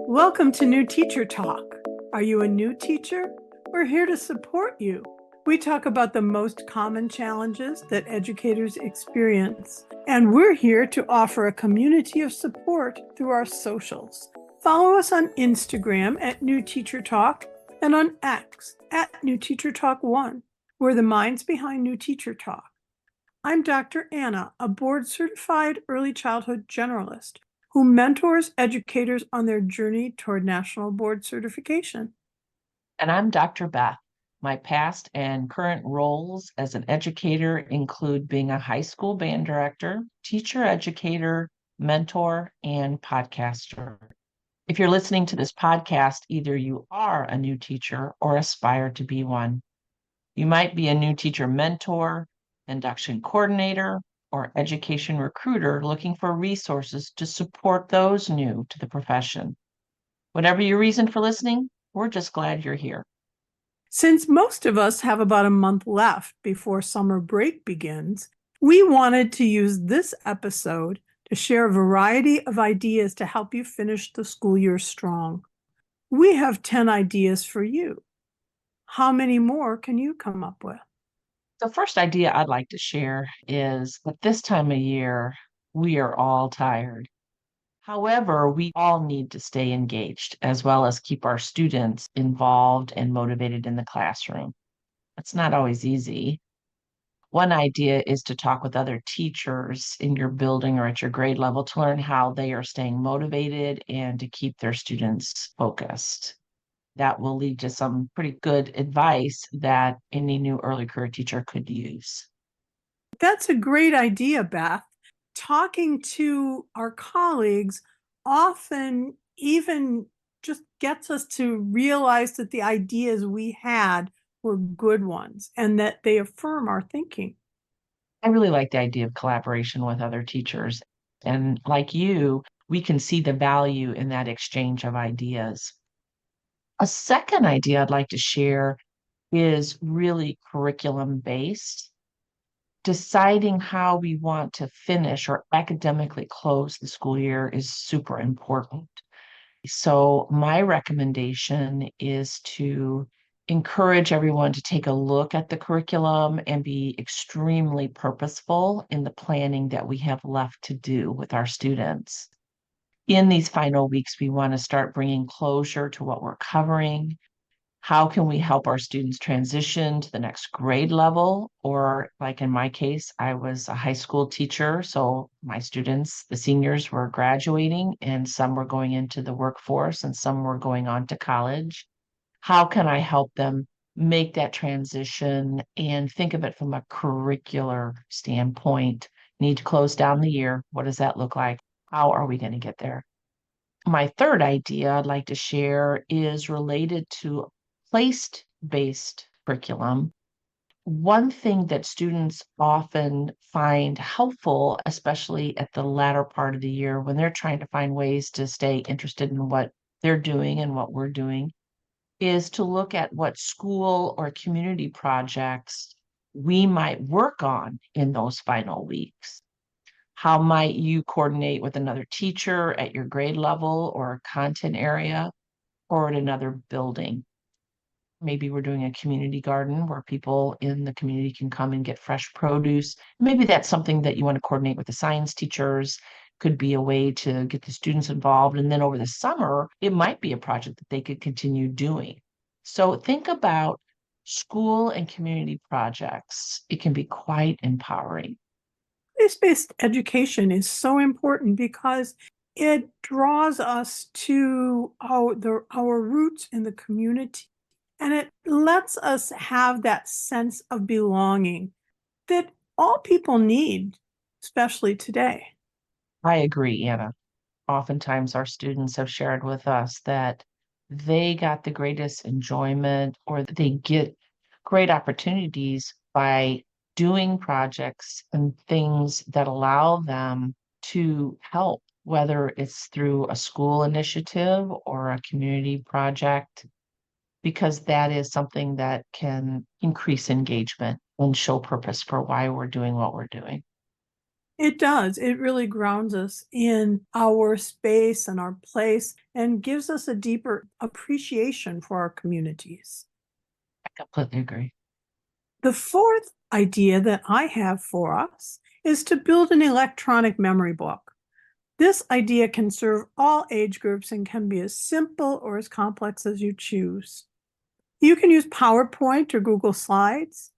Welcome to New Teacher Talk. Are you a new teacher? We're here to support you. We talk about the most common challenges that educators experience, and we're here to offer a community of support through our socials. Follow us on Instagram at New Teacher Talk and on X at New Teacher Talk 1. We're the minds behind New Teacher Talk. I'm Dr. Anna, a board-certified early childhood generalist who mentors educators on their journey toward national board certification. And I'm Dr. Beth. My past and current roles as an educator include being a high school band director, teacher educator, mentor, and podcaster. If you're listening to this podcast, either you are a new teacher or aspire to be one. You might be a new teacher mentor, induction coordinator, or education recruiter looking for resources to support those new to the profession. Whatever your reason for listening, we're just glad you're here. Since most of us have about a month left before summer break begins, we wanted to use this episode to share a variety of ideas to help you finish the school year strong. We have 10 ideas for you. How many more can you come up with? The first idea I'd like to share is that this time of year, we are all tired. However, we all need to stay engaged as well as keep our students involved and motivated in the classroom. It's not always easy. One idea is to talk with other teachers in your building or at your grade level to learn how they are staying motivated and to keep their students focused. That will lead to some pretty good advice that any new early career teacher could use. That's a great idea, Beth. Talking to our colleagues often even just gets us to realize that the ideas we had were good ones and that they affirm our thinking. I really like the idea of collaboration with other teachers. And like you, we can see the value in that exchange of ideas. A second idea I'd like to share is really curriculum based. Deciding how we want to finish or academically close the school year is super important. So, my recommendation is to encourage everyone to take a look at the curriculum and be extremely purposeful in the planning that we have left to do with our students. In these final weeks, we want to start bringing closure to what we're covering. How can we help our students transition to the next grade level? Or, like in my case, I was a high school teacher. So my students, the seniors, were graduating, and some were going into the workforce, and some were going on to college. How can I help them make that transition and think of it from a curricular standpoint? Need to close down the year. What does that look like? How are we going to get there? My third idea I'd like to share is related to place-based curriculum. One thing that students often find helpful, especially at the latter part of the year when they're trying to find ways to stay interested in what they're doing and what we're doing, is to look at what school or community projects we might work on in those final weeks. How might you coordinate with another teacher at your grade level or content area or at another building? Maybe we're doing a community garden where people in the community can come and get fresh produce. Maybe that's something that you want to coordinate with the science teachers. Could be a way to get the students involved. And then over the summer, it might be a project that they could continue doing. So think about school and community projects. It can be quite empowering. Place-based education is so important because it draws us to our roots in the community, and it lets us have that sense of belonging that all people need, especially today. I agree, Anna. Oftentimes, our students have shared with us that they got the greatest enjoyment or they get great opportunities by doing projects and things that allow them to help, whether it's through a school initiative or a community project, because that is something that can increase engagement and show purpose for why we're doing what we're doing. It does. It really grounds us in our space and our place and gives us a deeper appreciation for our communities. I completely agree. The fourth idea that I have for us is to build an electronic memory book. This idea can serve all age groups and can be as simple or as complex as you choose. You can use PowerPoint or Google Slides.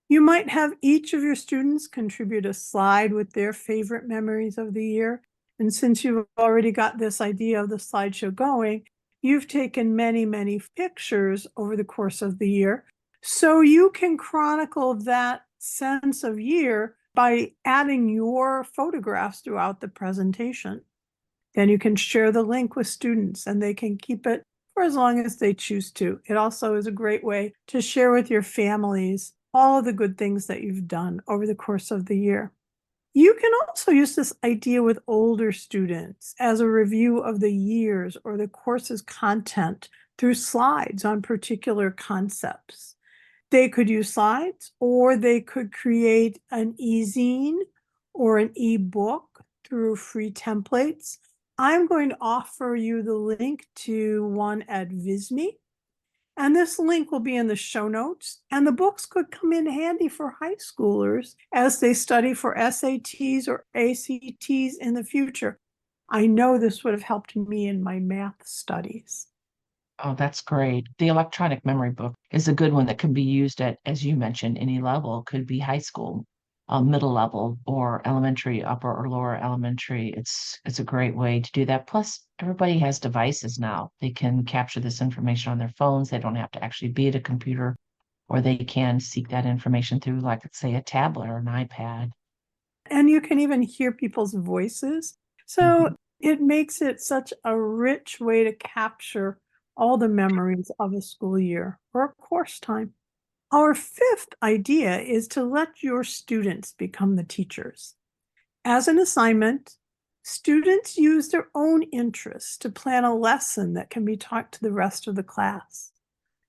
You might have each of your students contribute a slide with their favorite memories of the year. And since you've already got this idea of the slideshow going, you've taken many, many pictures over the course of the year. So you can chronicle that sense of year by adding your photographs throughout the presentation. Then you can share the link with students and they can keep it for as long as they choose to. It also is a great way to share with your families all of the good things that you've done over the course of the year. You can also use this idea with older students as a review of the years or the course's content through slides on particular concepts. They could use slides or they could create an e-zine or an e-book through free templates. I'm going to offer you the link to one at Visme, and this link will be in the show notes. And the books could come in handy for high schoolers as they study for SATs or ACTs in the future. I know this would have helped me in my math studies. Oh, that's great. The electronic memory book is a good one that can be used at, as you mentioned, any level. Could be high school, middle level, or elementary, upper or lower elementary. It's a great way to do that. Plus, everybody has devices now. They can capture this information on their phones. They don't have to actually be at a computer, or they can seek that information through, like, let's say, a tablet or an iPad. And you can even hear people's voices. So Mhm. it makes it such a rich way to capture all the memories of a school year or a course time. Our fifth idea is to let your students become the teachers. As an assignment, students use their own interests to plan a lesson that can be taught to the rest of the class.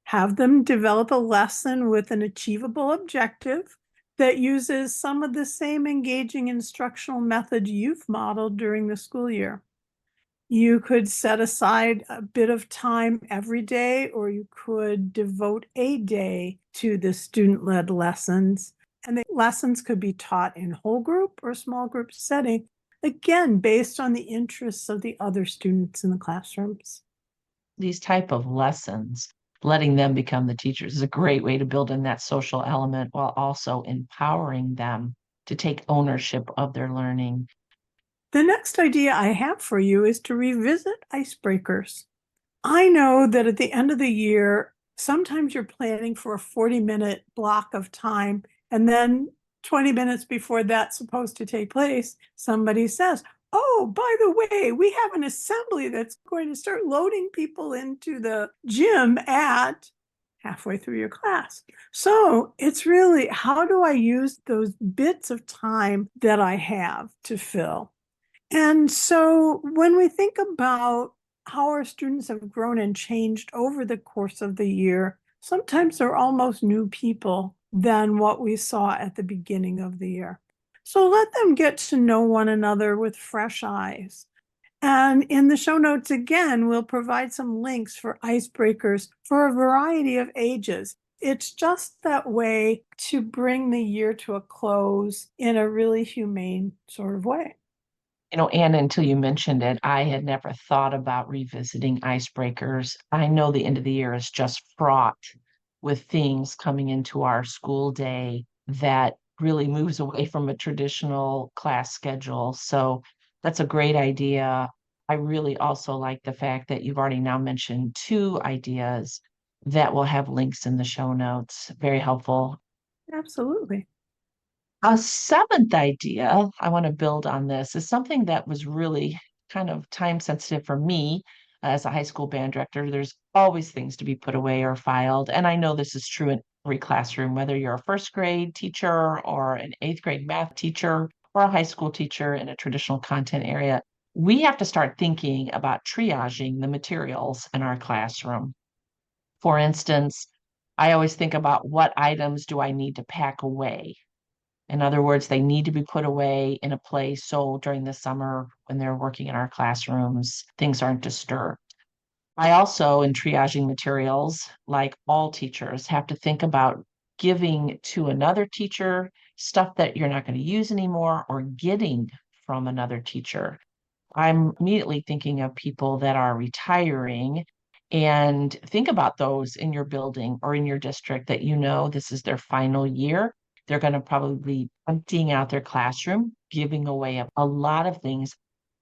Have them develop a lesson with an achievable objective that uses some of the same engaging instructional methods you've modeled during the school year. You could set aside a bit of time every day, or you could devote a day to the student-led lessons. And the lessons could be taught in whole group or small group setting, again, based on the interests of the other students in the classrooms. These type of lessons, letting them become the teachers is a great way to build in that social element while also empowering them to take ownership of their learning. The next idea I have for you is to revisit icebreakers. I know that at the end of the year, sometimes you're planning for a 40-minute block of time, and then 20 minutes before that's supposed to take place, somebody says, "Oh, by the way, we have an assembly that's going to start loading people into the gym at halfway through your class." So it's really, how do I use those bits of time that I have to fill? And so when we think about how our students have grown and changed over the course of the year, sometimes they're almost new people than what we saw at the beginning of the year. So let them get to know one another with fresh eyes. And in the show notes, again, we'll provide some links for icebreakers for a variety of ages. It's just that way to bring the year to a close in a really humane sort of way. Anna, until you mentioned it, I had never thought about revisiting icebreakers. I know the end of the year is just fraught with things coming into our school day that really moves away from a traditional class schedule. So that's a great idea. I really also like the fact that you've already now mentioned two ideas that will have links in the show notes. Very helpful. Absolutely. A seventh idea I want to build on this is something that was really kind of time sensitive for me as a high school band director. There's always things to be put away or filed. And I know this is true in every classroom, whether you're a first grade teacher or an eighth grade math teacher or a high school teacher in a traditional content area. We have to start thinking about triaging the materials in our classroom. For instance, I always think about what items do I need to pack away In other words, they need to be put away in a place so during the summer when they're working in our classrooms, things aren't disturbed. I also, in triaging materials, like all teachers, have to think about giving to another teacher stuff that you're not going to use anymore or getting from another teacher. I'm immediately thinking of people that are retiring and think about those in your building or in your district that you know this is their final year. They're going to probably be emptying out their classroom, giving away a lot of things.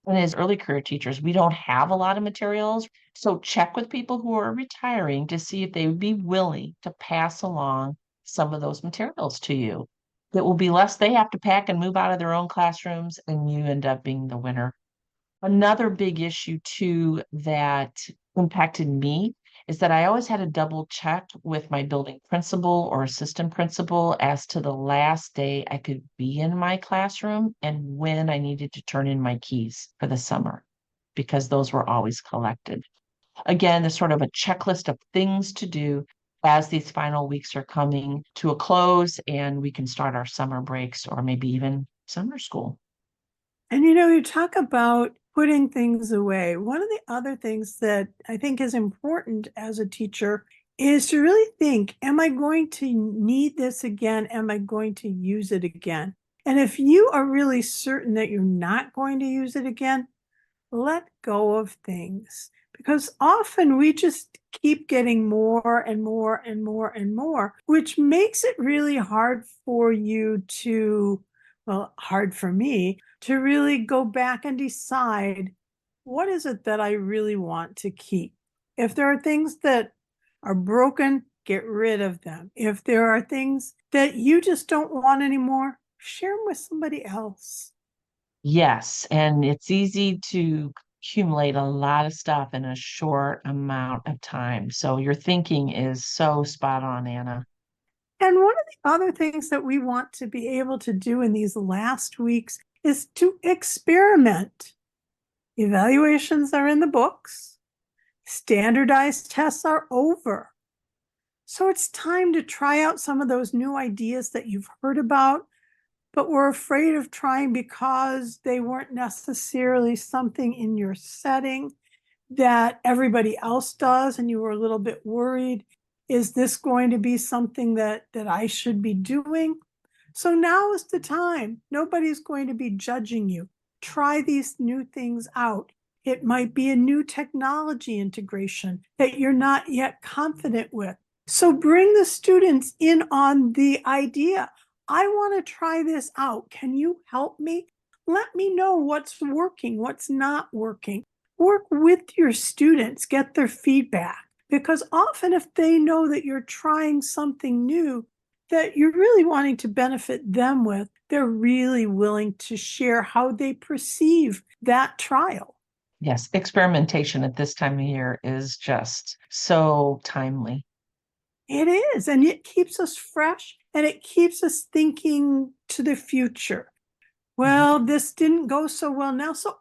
And as early career teachers, we don't have a lot of materials. So check with people who are retiring to see if they would be willing to pass along some of those materials to you. It will be less they have to pack and move out of their own classrooms, and you end up being the winner. Another big issue too that impacted me is that I always had to double check with my building principal or assistant principal as to the last day I could be in my classroom and when I needed to turn in my keys for the summer, because those were always collected. Again, there's sort of a checklist of things to do as these final weeks are coming to a close and we can start our summer breaks or maybe even summer school. And you talk about putting things away. One of the other things that I think is important as a teacher is to really think, am I going to need this again? Am I going to use it again? And if you are really certain that you're not going to use it again, let go of things, because often we just keep getting more and more and more and more, which makes it really hard for you to, well, hard for me to really go back and decide what is it that I really want to keep. If there are things that are broken, get rid of them. If there are things that you just don't want anymore, share them with somebody else. Yes, and it's easy to accumulate a lot of stuff in a short amount of time. So your thinking is so spot on, Anna. And one of the other things that we want to be able to do in these last weeks is to experiment. Evaluations are in the books, standardized tests are over. So it's time to try out some of those new ideas that you've heard about, but were afraid of trying because they weren't necessarily something in your setting that everybody else does, and you were a little bit worried, is this going to be something that I should be doing? So now is the time. Nobody's going to be judging you. Try these new things out. It might be a new technology integration that you're not yet confident with. So bring the students in on the idea. I want to try this out. Can you help me? Let me know what's working, what's not working. Work with your students, get their feedback, because often if they know that you're trying something new that you're really wanting to benefit them with, they're really willing to share how they perceive that trial. Yes, experimentation at this time of year is just so timely. It is, and it keeps us fresh and it keeps us thinking to the future. Mhm. Well, this didn't go so well now, so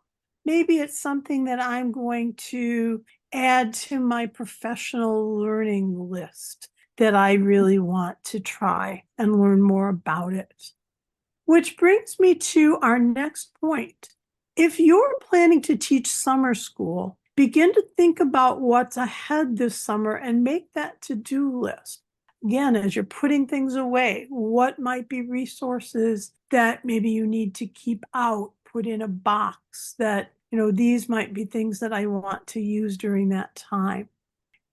maybe it's something that I'm going to add to my professional learning list that I really want to try and learn more about it. Which brings me to our next point. If you're planning to teach summer school, begin to think about what's ahead this summer and make that to-do list. Again, as you're putting things away, what might be resources that maybe you need to keep out, put in a box that, these might be things that I want to use during that time.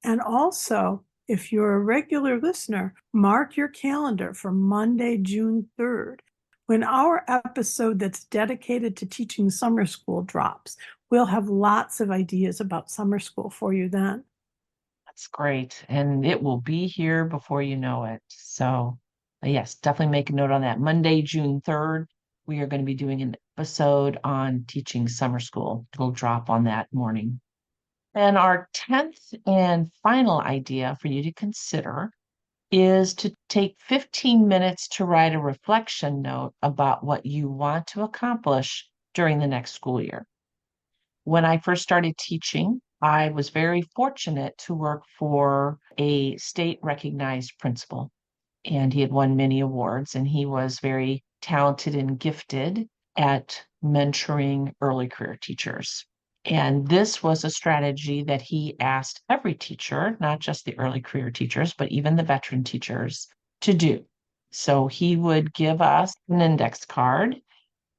And also, if you're a regular listener, mark your calendar for Monday, June 3rd, when our episode that's dedicated to teaching summer school drops. We'll have lots of ideas about summer school for you then. That's great. And it will be here before you know it. So, yes, definitely make a note on that. Monday, June 3rd, we are going to be doing an episode on teaching summer school. It'll drop on that morning. And our 10th and final idea for you to consider is to take 15 minutes to write a reflection note about what you want to accomplish during the next school year. When I first started teaching, I was very fortunate to work for a state recognized principal, and he had won many awards, and he was very talented and gifted at mentoring early career teachers. And this was a strategy that he asked every teacher, not just the early career teachers, but even the veteran teachers, to do. So he would give us an index card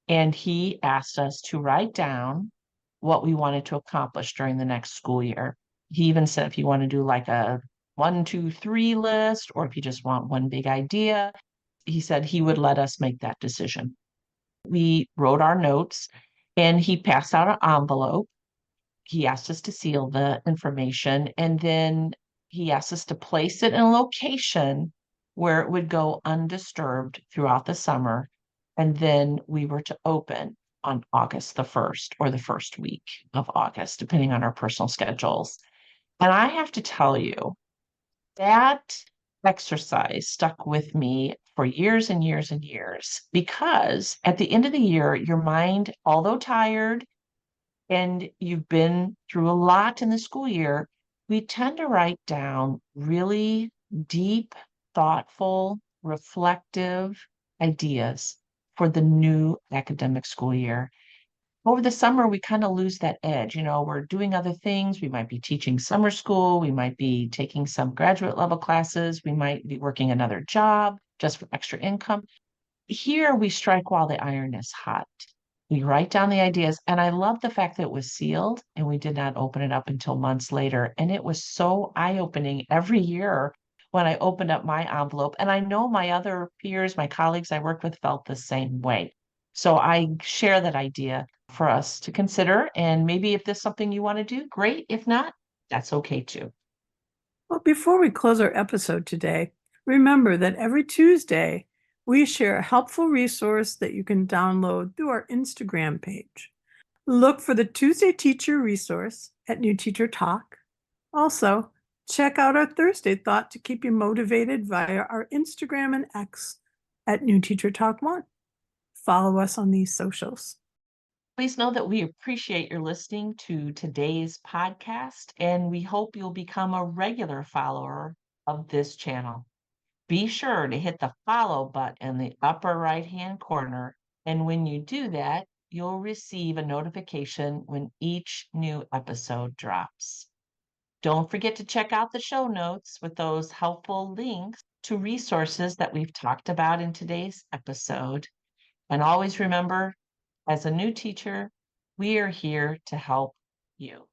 and he asked us to write down what we wanted to accomplish during the next school year. He even said if you want to do like a 1, 2, 3 list, or if you just want one big idea, he said he would let us make that decision. We wrote our notes and he passed out an envelope. He asked us to seal the information and then he asked us to place it in a location where it would go undisturbed throughout the summer. And then we were to open on August the 1st or the first week of August, depending on our personal schedules. And I have to tell you, that exercise stuck with me for years and years and years because at the end of the year, your mind, although tired and you've been through a lot in the school year, we tend to write down really deep, thoughtful, reflective ideas for the new academic school year. Over the summer, we kind of lose that edge. We're doing other things. We might be teaching summer school. We might be taking some graduate level classes. We might be working another job just for extra income. Here, we strike while the iron is hot. We write down the ideas. And I love the fact that it was sealed and we did not open it up until months later. And it was so eye-opening every year when I opened up my envelope. And I know my other peers, my colleagues I worked with felt the same way. So I share that idea for us to consider. And maybe if this is something you want to do, great. If not, that's okay too. Well, before we close our episode today, remember that every Tuesday we share a helpful resource that you can download through our Instagram page. Look for the Tuesday Teacher resource at New Teacher Talk. Also, check out our Thursday Thought to keep you motivated via our Instagram and X at New Teacher Talk 1. Follow us on these socials. Please know that we appreciate your listening to today's podcast, and we hope you'll become a regular follower of this channel. Be sure to hit the follow button in the upper right-hand corner, and when you do that, you'll receive a notification when each new episode drops. Don't forget to check out the show notes with those helpful links to resources that we've talked about in today's episode. And always remember, as a new teacher, we are here to help you.